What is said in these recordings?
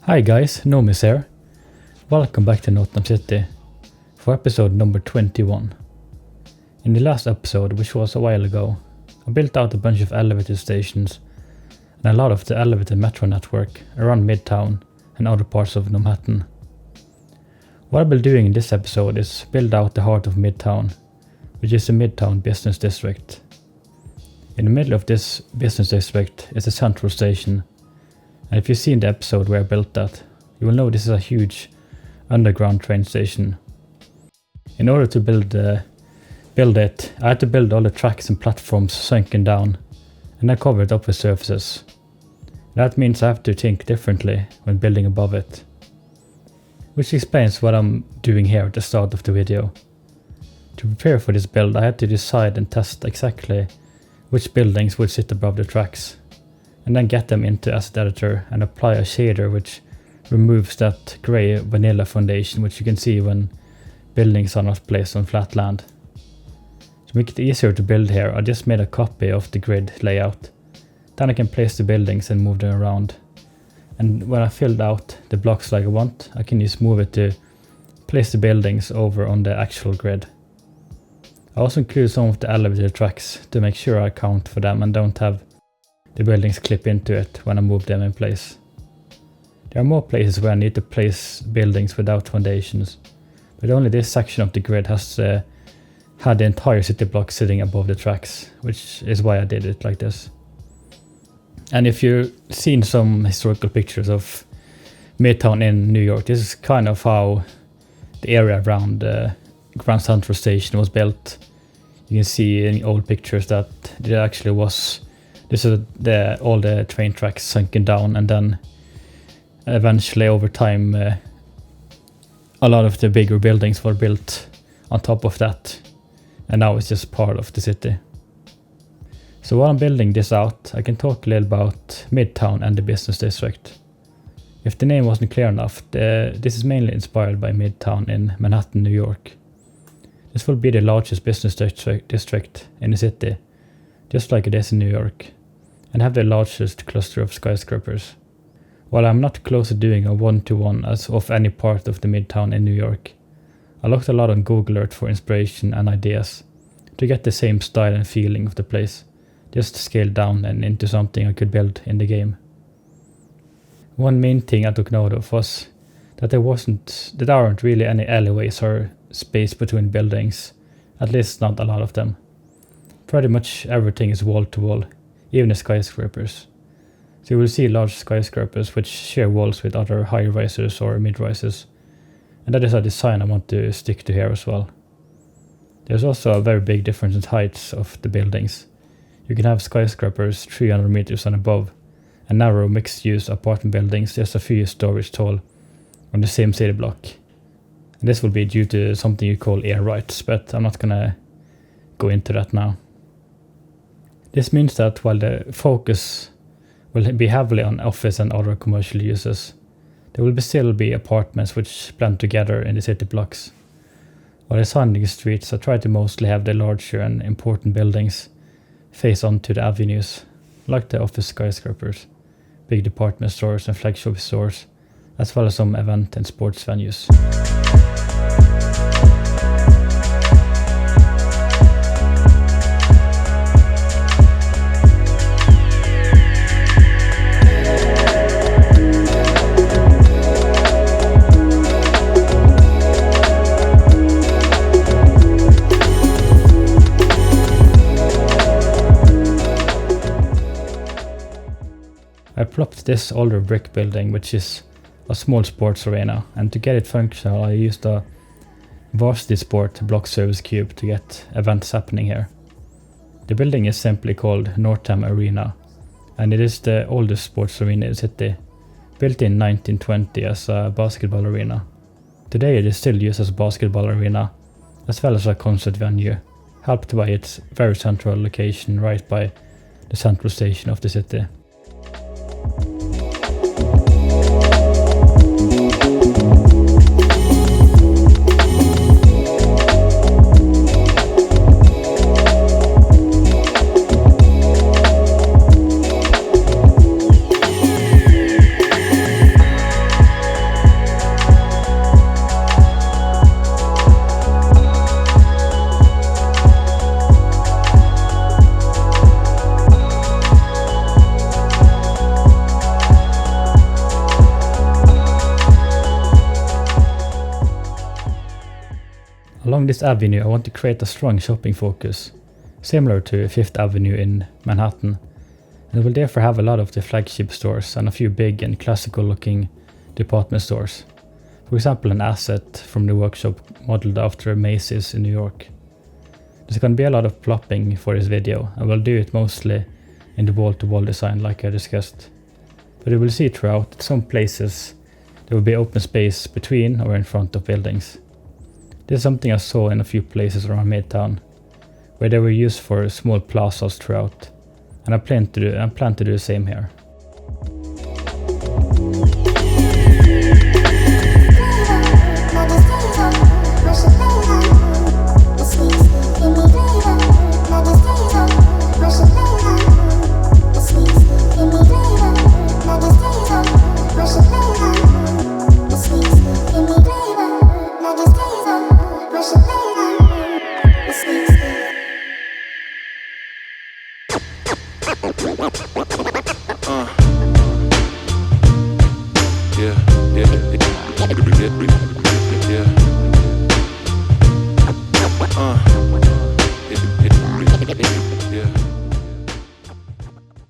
Hi guys, Nomis here. Welcome back to Northam City for episode number 21. In the last episode, which was a while ago, I built out a bunch of elevator stations and a lot of the elevated metro network around Midtown and other parts of Nomhattan. What I'll be doing in this episode is build out the heart of Midtown, which is the Midtown Business District. In the middle of this business district is a central station. And if you've seen the episode where I built that, you will know this is a huge underground train station. In order to build it, I had to build all the tracks and platforms sunken down, and I covered it up with surfaces. That means I have to think differently when building above it. Which explains what I'm doing here at the start of the video. To prepare for this build, I had to decide and test exactly which buildings would sit above the tracks, and then get them into Asset Editor and apply a shader which removes that grey vanilla foundation which you can see when buildings are not placed on flat land. To make it easier to build here, I just made a copy of the grid layout. Then I can place the buildings and move them around. And when I filled out the blocks like I want, I can just move it to place the buildings over on the actual grid. I also include some of the elevator tracks to make sure I account for them and don't have the buildings clip into it when I move them in place. There are more places where I need to place buildings without foundations, but only this section of the grid has had the entire city block sitting above the tracks, which is why I did it like this. And if you've seen some historical pictures of Midtown in New York, this is kind of how the area around Grand Central Station was built. You can see in old pictures that there actually was all the train tracks sunken down, and then eventually over time a lot of the bigger buildings were built on top of that, and now it's just part of the city. So while I'm building this out, I can talk a little about Midtown and the business district. If the name wasn't clear enough, this is mainly inspired by Midtown in Manhattan, New York. This will be the largest business district in the city, just like it is in New York, and have the largest cluster of skyscrapers. While I'm not close to doing a one-to-one as of any part of the Midtown in New York, I looked a lot on Google Earth for inspiration and ideas to get the same style and feeling of the place, just scaled down and into something I could build in the game. One main thing I took note of was that there aren't really any alleyways or space between buildings, at least not a lot of them. Pretty much everything is wall to wall, even the skyscrapers. So you will see large skyscrapers which share walls with other high-rises or mid-rises, and that is a design I want to stick to here as well. There's also a very big difference in heights of the buildings. You can have skyscrapers 300 meters and above, and narrow mixed-use apartment buildings just a few stories tall on the same city block. And this will be due to something you call air rights, but I'm not gonna go into that now. This means that while the focus will be heavily on office and other commercial uses, there will still be apartments which blend together in the city blocks. While designing the streets, I try to mostly have the larger and important buildings face onto the avenues, like the office skyscrapers, big department stores and flagship stores, as well as some event and sports venues. I plopped this older brick building, which is a small sports arena, and to get it functional I used a varsity sport block service cube to get events happening here. The building is simply called Northam Arena, and it is the oldest sports arena in the city, built in 1920 as a basketball arena. Today it is still used as a basketball arena, as well as a concert venue, helped by its very central location right by the central station of the city. Along this avenue I want to create a strong shopping focus, similar to Fifth Avenue in Manhattan, and it will therefore have a lot of the flagship stores and a few big and classical looking department stores. For example, an asset from the workshop modeled after Macy's in New York. There's going to be a lot of plopping for this video, and we'll do it mostly in the wall-to-wall design like I discussed. But you will see throughout that some places there will be open space between or in front of buildings. This is something I saw in a few places around Midtown, where they were used for small plazas throughout, and I plan to do the same here.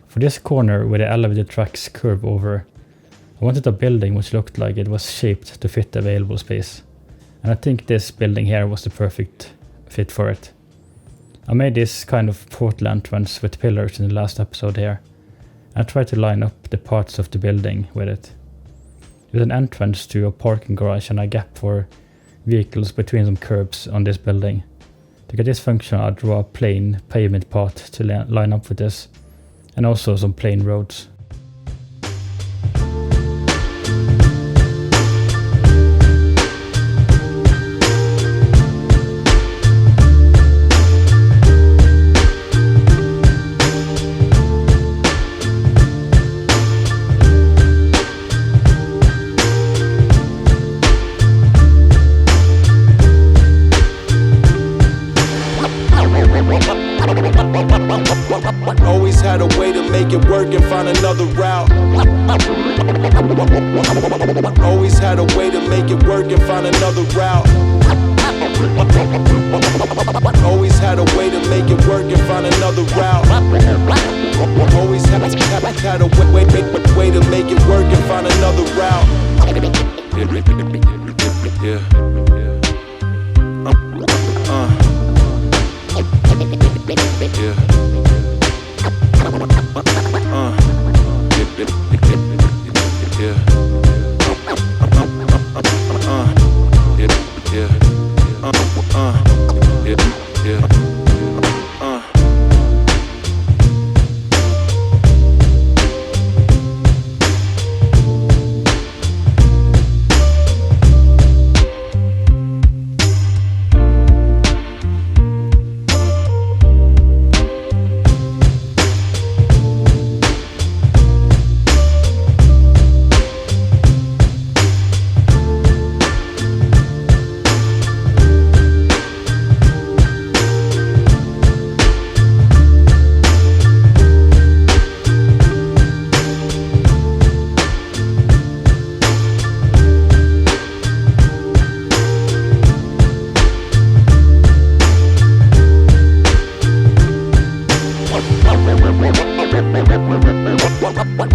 For this corner where the elevator tracks curve over, I wanted a building which looked like it was shaped to fit the available space, and I think this building here was the perfect fit for it. I made this kind of portal entrance with pillars in the last episode here, and I tried to line up the parts of the building with it. There's an entrance to a parking garage and a gap for vehicles between some curbs on this building. To get this function I'll draw a plain pavement path to line up with this, and also some plain roads. Always had a way to make it work and find another route. Always had a way to make it work and find another route. Always had a way to make it work and find another route. Always had a way to make it work and find another route. Yeah.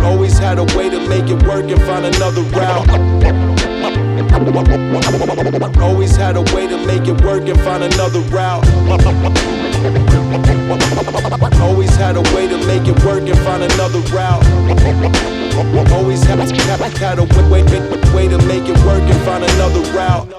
Always had a way to make it work and find another route. Always had a way to make it work and find another route. Always had a way to make it work and find another route. Always had a way to make it work and find another route.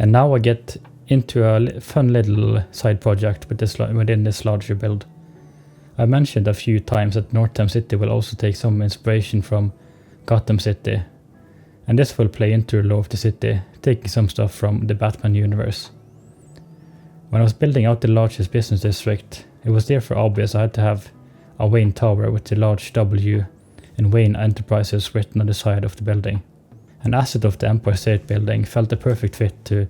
And now I get into a fun little side project within this larger build. I mentioned a few times that Northam City will also take some inspiration from Gotham City, and this will play into the lore of the city, taking some stuff from the Batman universe. When I was building out the largest business district, it was therefore obvious I had to have a Wayne Tower with the large W and Wayne Enterprises written on the side of the building. An asset of the Empire State Building felt a perfect fit to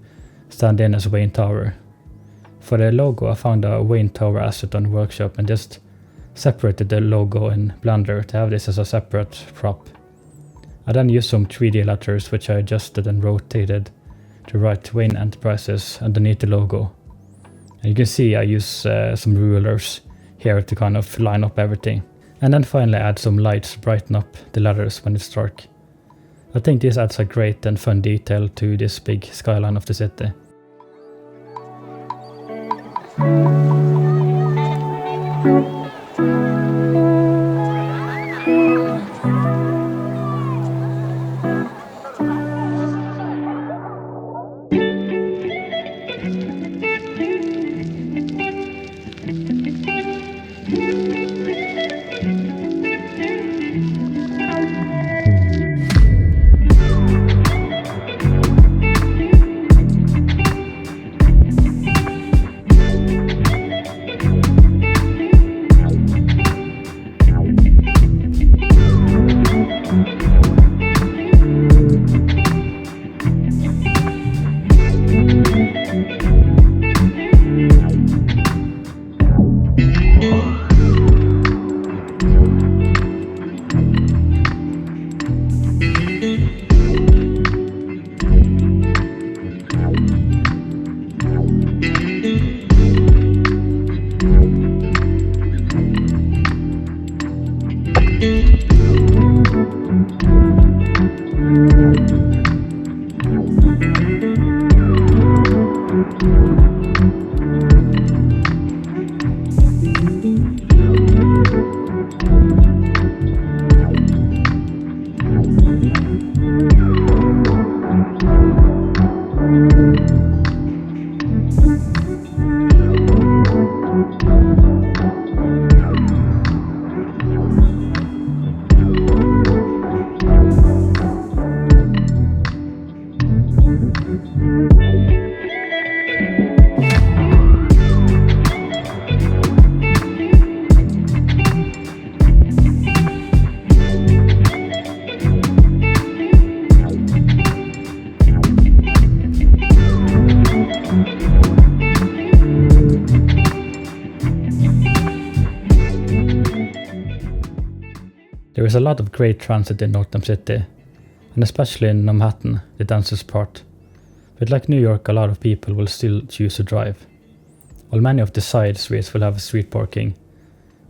stand in as Wayne Tower. For the logo, I found a Wayne Tower asset on the workshop and just separated the logo in Blender to have this as a separate prop. I then used some 3D letters which I adjusted and rotated to write Wayne Enterprises underneath the logo. And you can see I use some rulers here to kind of line up everything. And then finally add some lights to brighten up the letters when it's dark. I think this adds a great and fun detail to this big skyline of the city. There is a lot of great transit in Northam City, and especially in Nomhattan, the densest part. But like New York, a lot of people will still choose to drive. While many of the side streets will have street parking,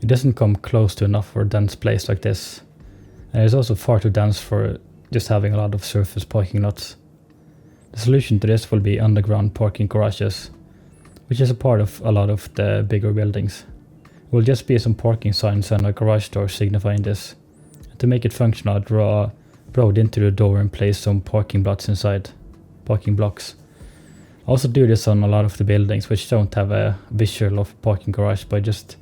it doesn't come close to enough for a dense place like this, and it is also far too dense for just having a lot of surface parking lots. The solution to this will be underground parking garages, which is a part of a lot of the bigger buildings. It will just be some parking signs and a garage door signifying this. To make it functional, I draw a road into the door and place some parking blocks inside. Parking blocks. I also do this on a lot of the buildings which don't have a visual of parking garage by just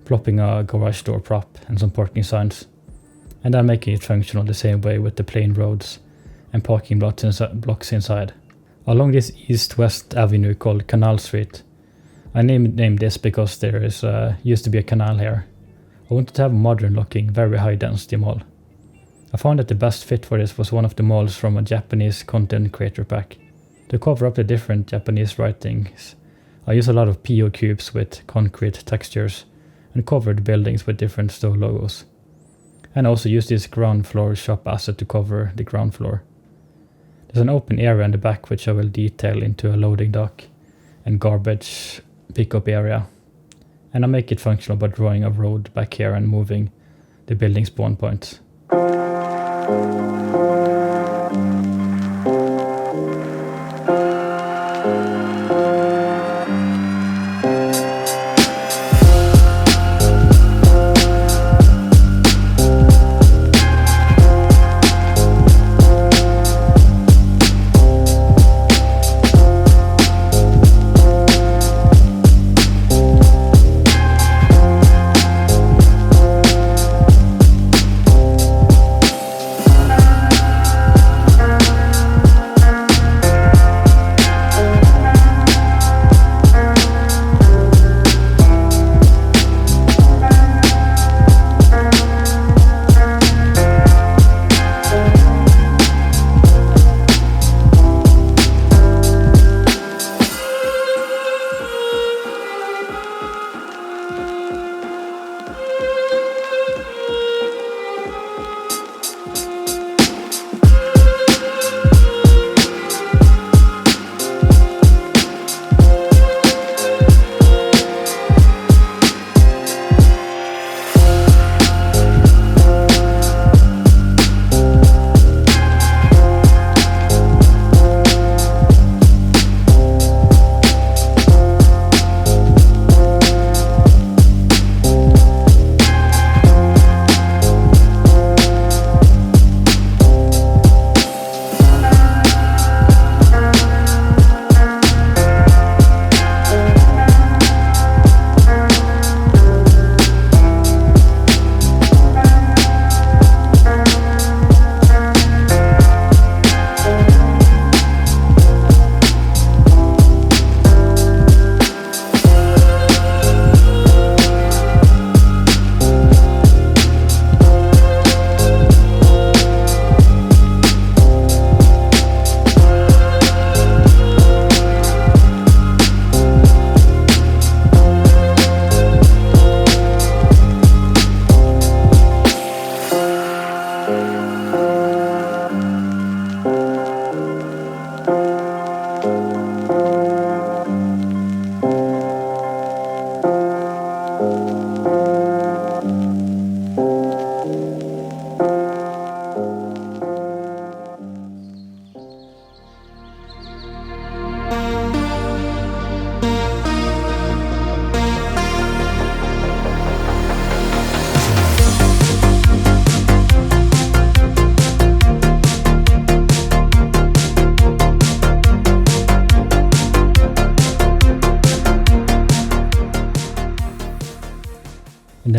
plopping a garage door prop and some parking signs, and then making it functional the same way with the plain roads and parking blocks inside. Along this east-west avenue called Canal Street, I named this because there is used to be a canal here. I wanted to have a modern-looking, very high-density mall. I found that the best fit for this was one of the malls from a Japanese content creator pack. To cover up the different Japanese writings, I use a lot of PO cubes with concrete textures and covered buildings with different store logos. And I also use this ground floor shop asset to cover the ground floor. There's an open area in the back which I will detail into a loading dock and garbage pickup area. And I make it functional by drawing a road back here and moving the building spawn points.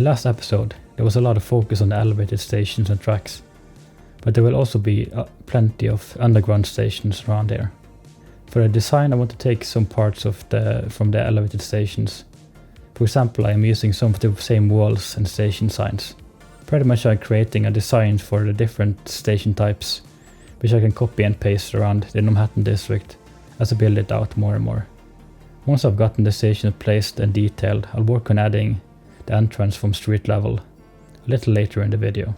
last episode, there was a lot of focus on the elevated stations and tracks, but there will also be plenty of underground stations around here. For the design, I want to take some parts from the elevated stations. For example, I am using some of the same walls and station signs. Pretty much I'm creating a design for the different station types, which I can copy and paste around the Nomhattan district as I build it out more and more. Once I've gotten the station placed and detailed, I'll work on adding the entrance from street level a little later in the video.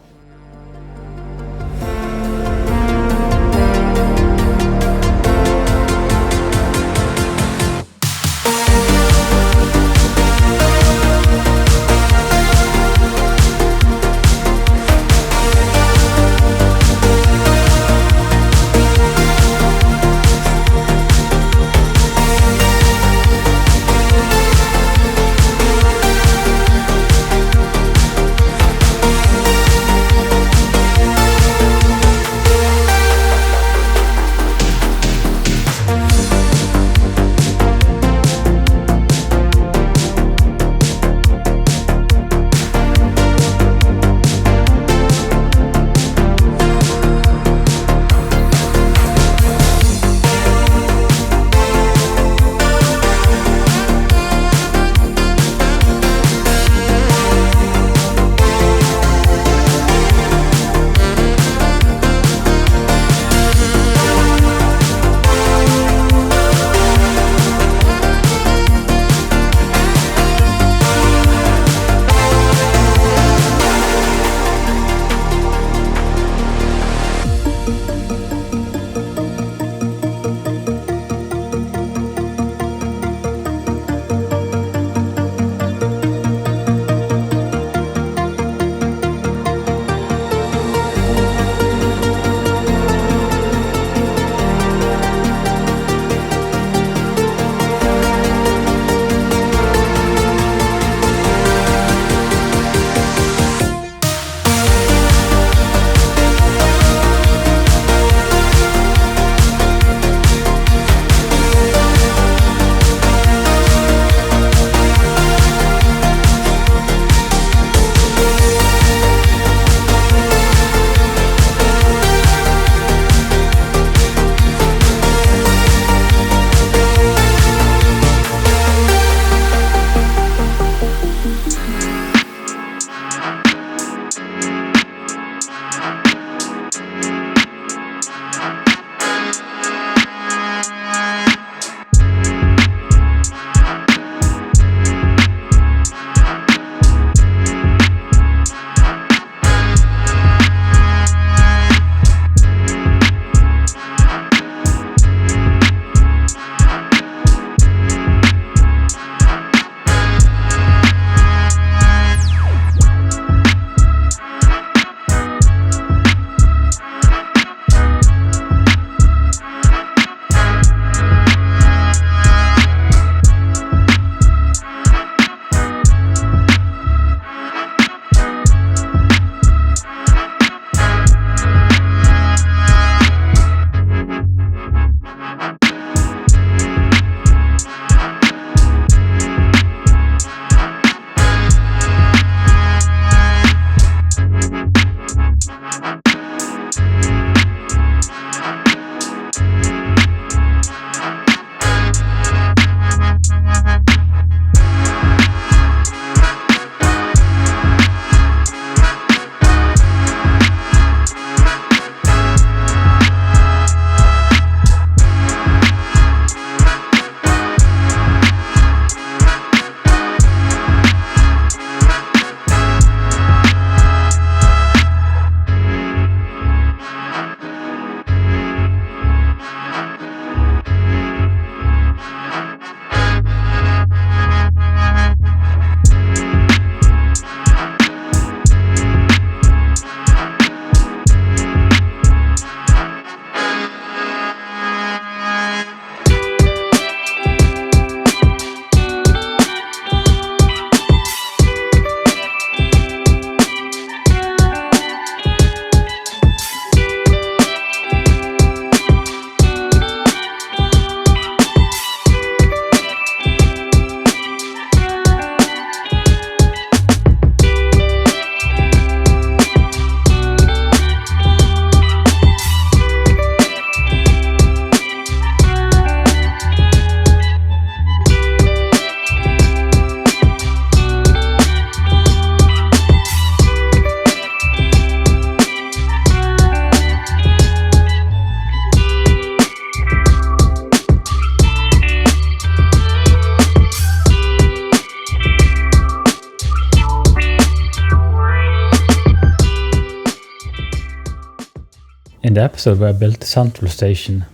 In the episode where I built the central station,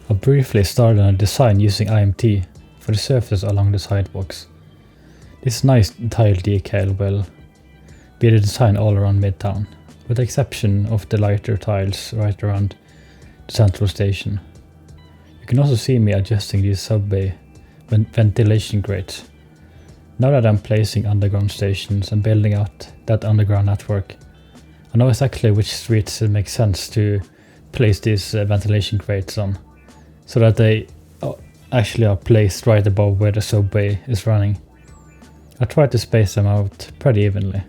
I briefly started on a design using IMT for the surfaces along the sidewalks. This nice tile decal will be the design all around Midtown, with the exception of the lighter tiles right around the central station. You can also see me adjusting these subway ventilation grates. Now that I'm placing underground stations and building out that underground network, I know exactly which streets it makes sense to place these ventilation grates on, so that they actually are placed right above where the subway is running. I try to space them out pretty evenly.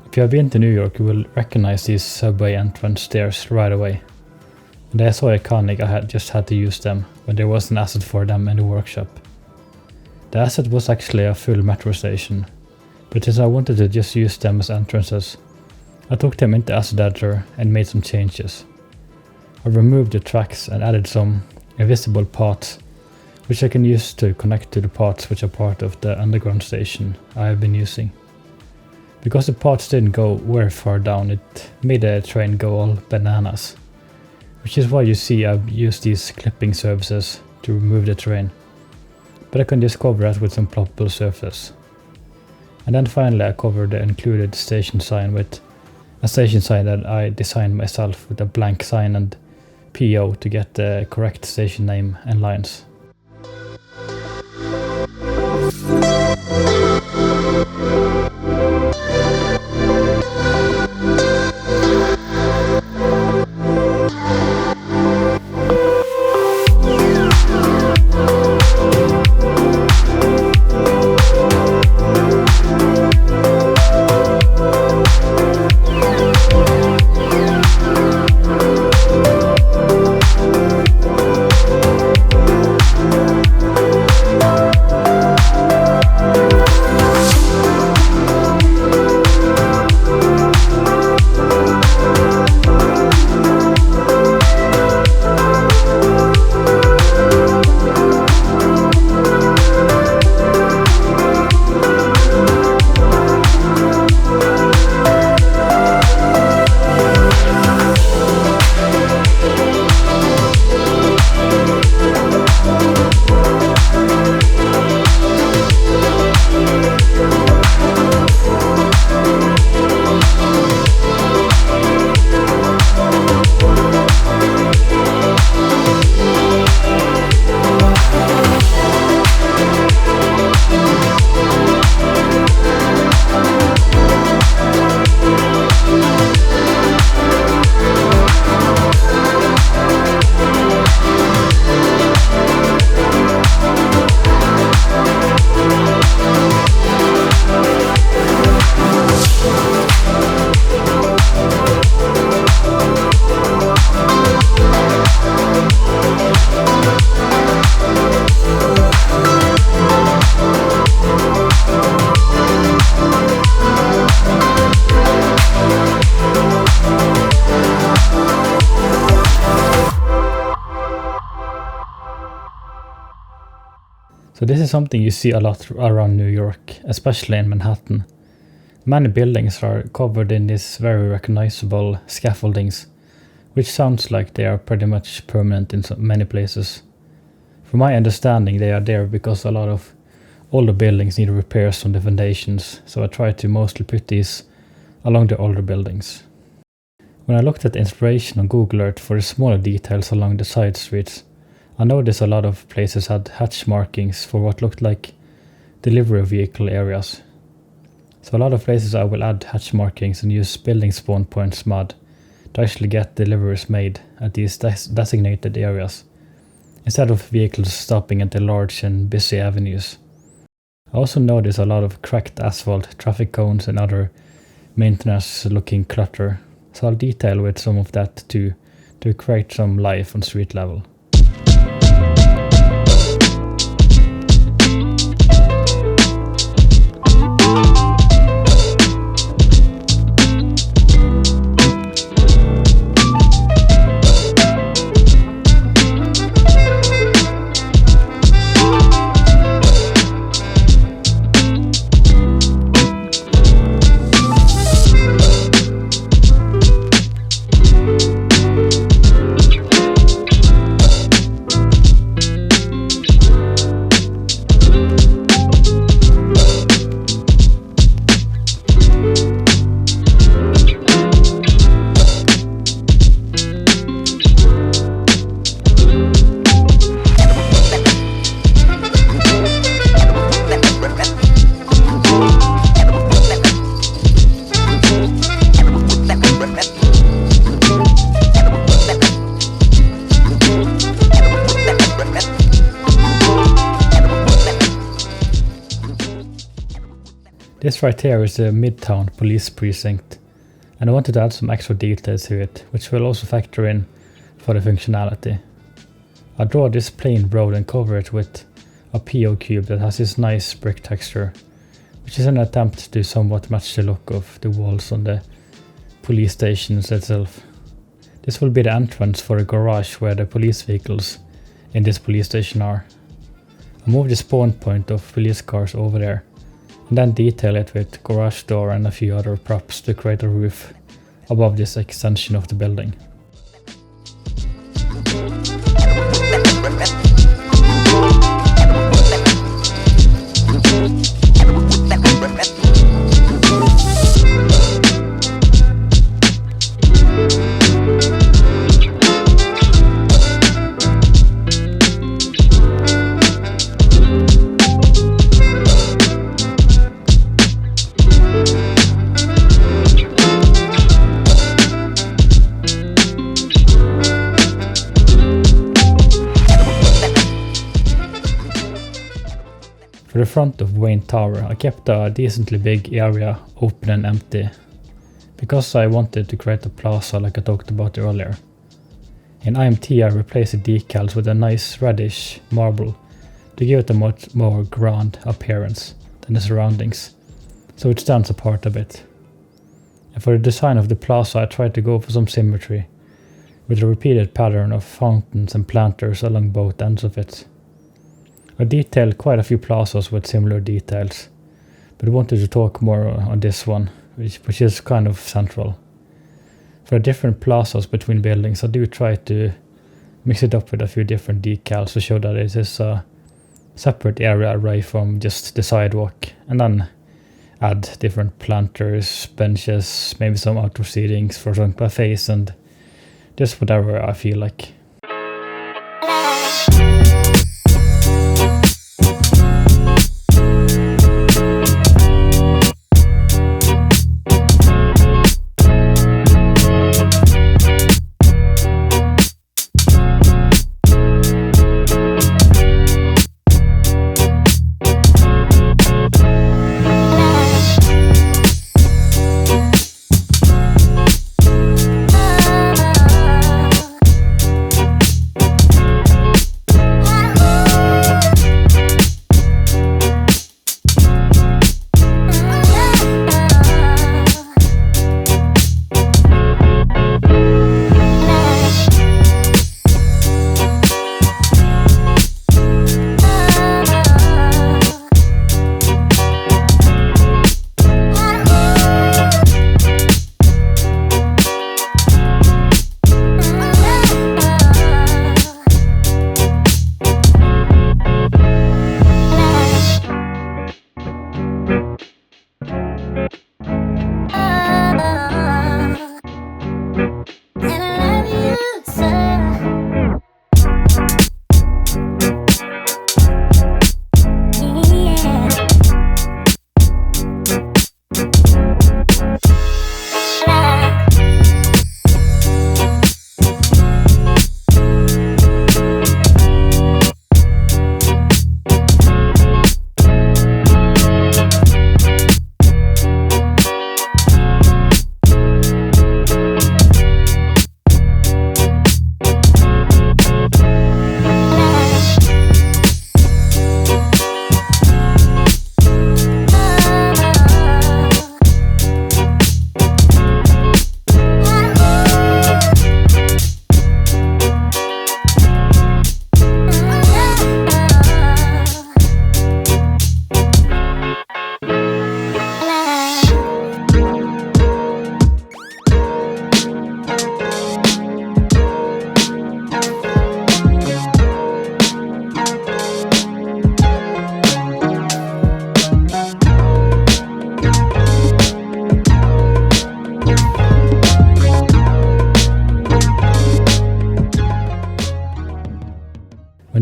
If you have been to New York, you will recognize these subway entrance stairs right away. And they are so iconic I just had to use them when there was an asset for them in the workshop. The asset was actually a full metro station, but since I wanted to just use them as entrances, I took them into Asset Editor and made some changes. I removed the tracks and added some invisible parts, which I can use to connect to the parts which are part of the underground station I have been using. Because the parts didn't go very far down, it made the train go all bananas. Which is why you see I've used these clipping surfaces to remove the terrain. But I can just cover that with some ploppable surface. And then finally I covered the included station sign with a station sign that I designed myself with a blank sign and PO to get the correct station name and lines. So this is something you see a lot around New York, especially in Manhattan. Many buildings are covered in these very recognizable scaffoldings, which sounds like they are pretty much permanent in many places. From my understanding, they are there because a lot of older buildings need repairs on the foundations, so I try to mostly put these along the older buildings. When I looked at the inspiration on Google Earth for the smaller details along the side streets, I noticed a lot of places had hatch markings for what looked like delivery vehicle areas. So a lot of places I will add hatch markings and use building spawn points mod to actually get deliveries made at these designated areas, instead of vehicles stopping at the large and busy avenues. I also noticed a lot of cracked asphalt, traffic cones and other maintenance looking clutter, so I'll detail with some of that too, to create some life on street level. This right here is the Midtown police precinct, and I wanted to add some extra details to it, which will also factor in for the functionality. I draw this plain road and cover it with a PO cube that has this nice brick texture, which is an attempt to somewhat match the look of the walls on the police stations itself. This will be the entrance for the garage where the police vehicles in this police station are. I move the spawn point of police cars over there, and then detail it with garage door and a few other props to create a roof above this extension of the building. For the front of Wayne Tower, I kept a decently big area open and empty, because I wanted to create a plaza like I talked about earlier. In IMT I replaced the decals with a nice reddish marble to give it a much more grand appearance than the surroundings, so it stands apart a bit. And for the design of the plaza I tried to go for some symmetry, with a repeated pattern of fountains and planters along both ends of it. I detailed quite a few plazas with similar details, but I wanted to talk more on this one, which is kind of central. For different plazas between buildings, I do try to mix it up with a few different decals to show that it is a separate area away from just the sidewalk, and then add different planters, benches, maybe some outdoor seatings for some cafes, and just whatever I feel like.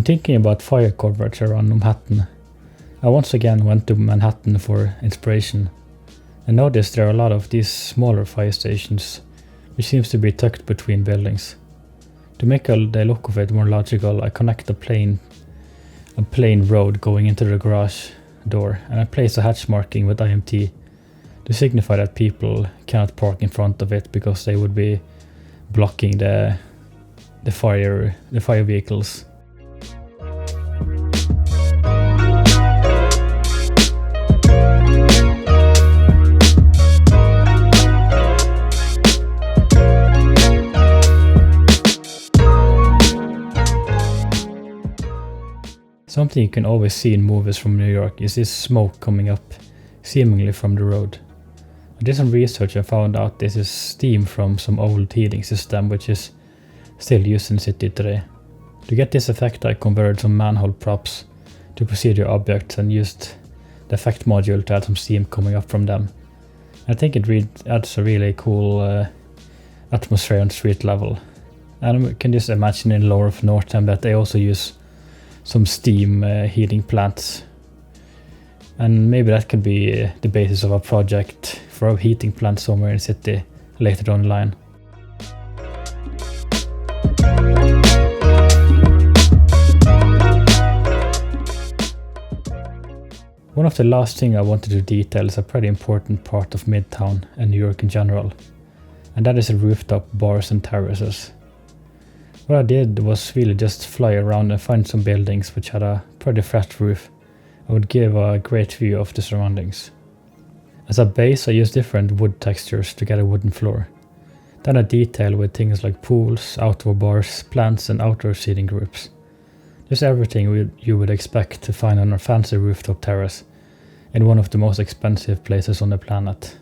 When thinking about fire coverage around Nomhattan, I once again went to Manhattan for inspiration and noticed there are a lot of these smaller fire stations which seems to be tucked between buildings. To make the look of it more logical, I connect a plain road going into the garage door, and I place a hatch marking with IMT to signify that people cannot park in front of it because they would be blocking the fire vehicles. Something you can always see in movies from New York is this smoke coming up, seemingly from the road. I did some research and found out this is steam from some old heating system which is still used in the city today. To get this effect, I converted some manhole props to procedural objects and used the effect module to add some steam coming up from them. I think it adds a really cool atmosphere on street level. And I can just imagine in lore of Northam that they also use some steam heating plants, and maybe that could be the basis of a project for a heating plant somewhere in the city later down the line. One of the last things I wanted to detail is a pretty important part of Midtown and New York in general, and that is the rooftop bars and terraces. What I did was really just fly around and find some buildings which had a pretty flat roof and would give a great view of the surroundings. As a base, I used different wood textures to get a wooden floor. Then I detail with things like pools, outdoor bars, plants and outdoor seating groups. Just everything you would expect to find on a fancy rooftop terrace in one of the most expensive places on the planet.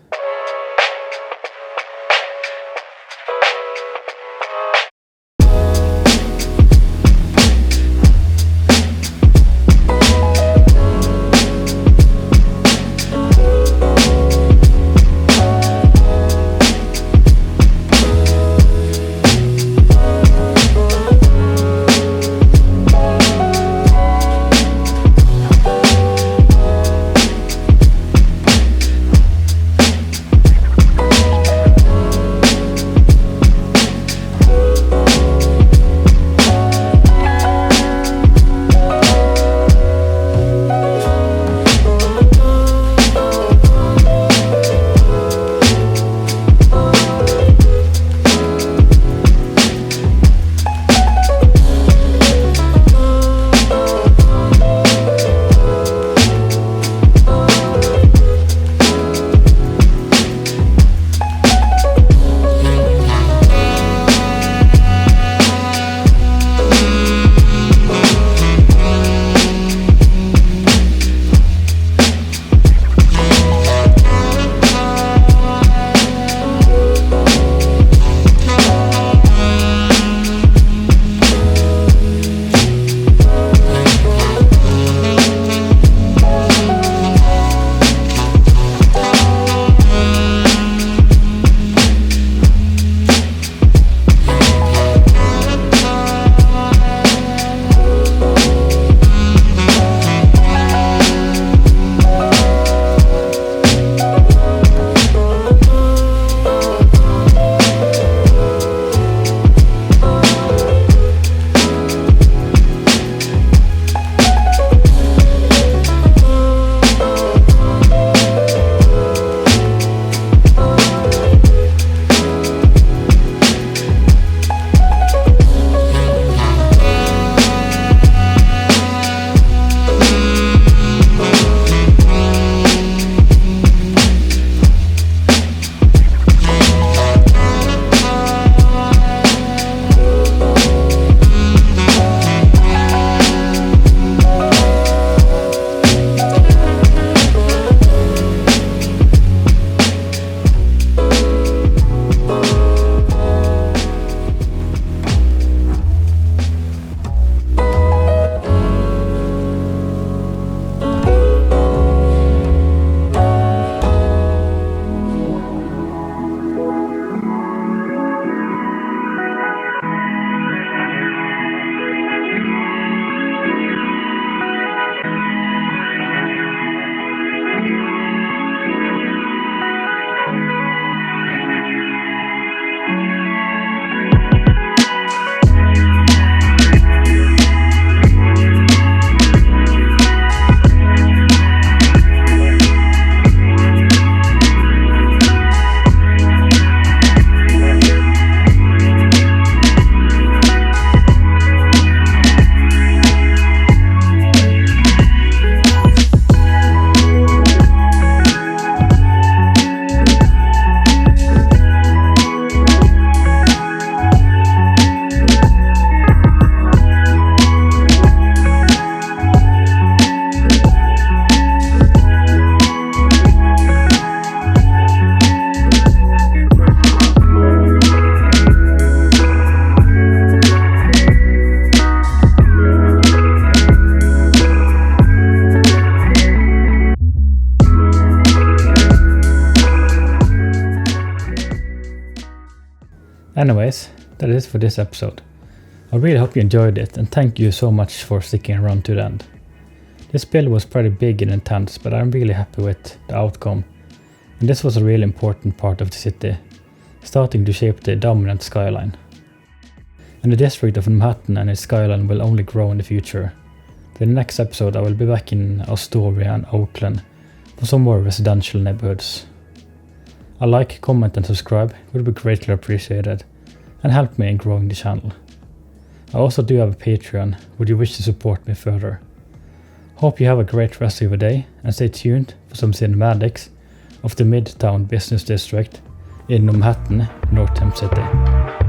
Anyways, that is it for this episode. I really hope you enjoyed it, and thank you so much for sticking around to the end. This build was pretty big and intense, but I'm really happy with the outcome, and this was a really important part of the city, starting to shape the dominant skyline. And the district of Nomhattan and its skyline will only grow in the future. In the next episode I will be back in Astoria and Oakland for some more residential neighborhoods. A like, comment and subscribe would be greatly appreciated and help me in growing the channel. I also do have a Patreon would you wish to support me further. Hope you have a great rest of your day and stay tuned for some cinematics of the Midtown business district in Nomhattan, Northam City.